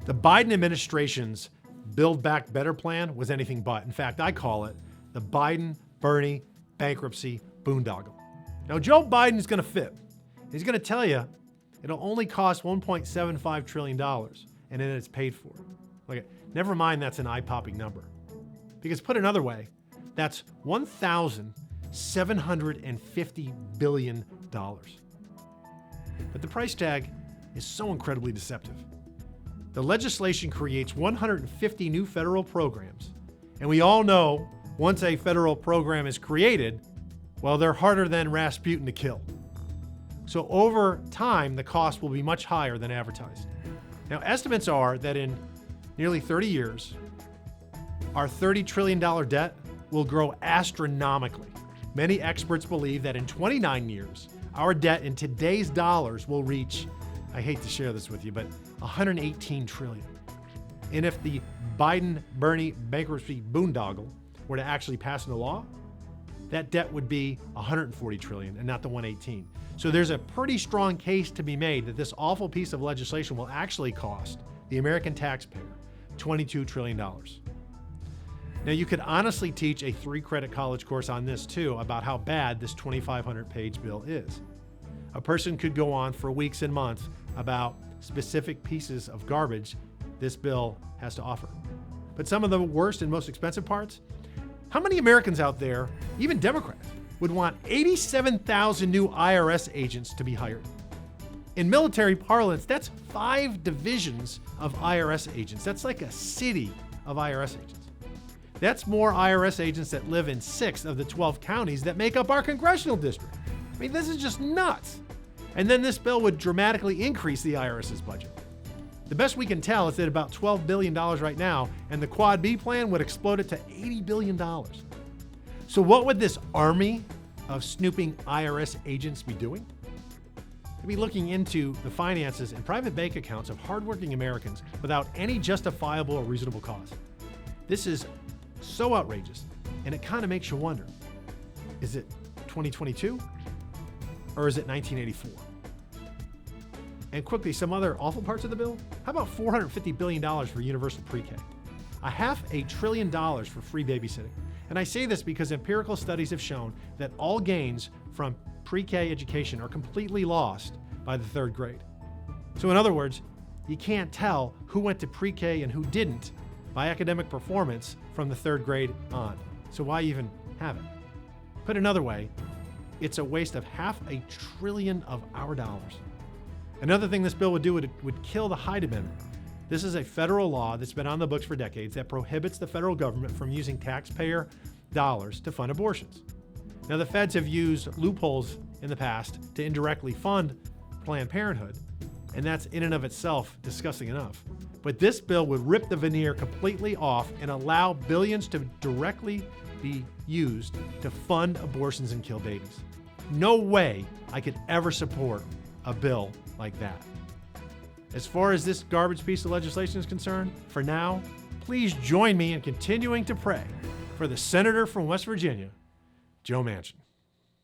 The Biden administration's Build Back Better plan was anything but. In fact, I call it the Biden-Bernie bankruptcy boondoggle. Now, Joe Biden's going to fit. He's going to tell you it'll only cost $1.75 trillion, and then it's paid for. Look, never mind that's an eye-popping number. Because put another way, that's $1,750 billion. But the price tag is so incredibly deceptive. The legislation creates 150 new federal programs, and we all know once a federal program is created, well, they're harder than Rasputin to kill. So over time, the cost will be much higher than advertised. Now, estimates are that in nearly 30 years, our $30 trillion debt will grow astronomically. Many experts believe that in 29 years, our debt in today's dollars will reach, I hate to share this with you, but $118 trillion. And if the Biden-Bernie bankruptcy boondoggle were to actually pass into law, that debt would be $140 trillion and not the $118. So there's a pretty strong case to be made that this awful piece of legislation will actually cost the American taxpayer $22 trillion. Now, you could honestly teach a 3-credit college course on this too, about how bad this 2,500-page bill is. A person could go on for weeks and months about specific pieces of garbage this bill has to offer. But some of the worst and most expensive parts, how many Americans out there, even Democrats, would want 87,000 new IRS agents to be hired? In military parlance, that's 5 divisions of IRS agents. That's like a city of IRS agents. That's more IRS agents that live in 6 of the 12 counties that make up our congressional district. I mean, this is just nuts. And then this bill would dramatically increase the IRS's budget. The best we can tell is at about $12 billion right now, and the Quad B plan would explode it to $80 billion. So what would this army of snooping IRS agents be doing? They'd be looking into the finances and private bank accounts of hardworking Americans without any justifiable or reasonable cause. This is so outrageous, and it kind of makes you wonder, is it 2022 or is it 1984? And quickly, some other awful parts of the bill. How about $450 billion for universal pre-K? $500 billion for free babysitting. And I say this because empirical studies have shown that all gains from pre-K education are completely lost by the 3rd grade. So in other words, you can't tell who went to pre-K and who didn't by academic performance from the 3rd grade on. So why even have it? Put another way, it's a waste of $500 billion of our dollars. Another thing this bill would do would kill the Hyde Amendment. This is a federal law that's been on the books for decades that prohibits the federal government from using taxpayer dollars to fund abortions. Now, the feds have used loopholes in the past to indirectly fund Planned Parenthood, and that's in and of itself disgusting enough. But this bill would rip the veneer completely off and allow billions to directly be used to fund abortions and kill babies. No way I could ever support a bill like that. As far as this garbage piece of legislation is concerned, for now, please join me in continuing to pray for the senator from West Virginia, Joe Manchin.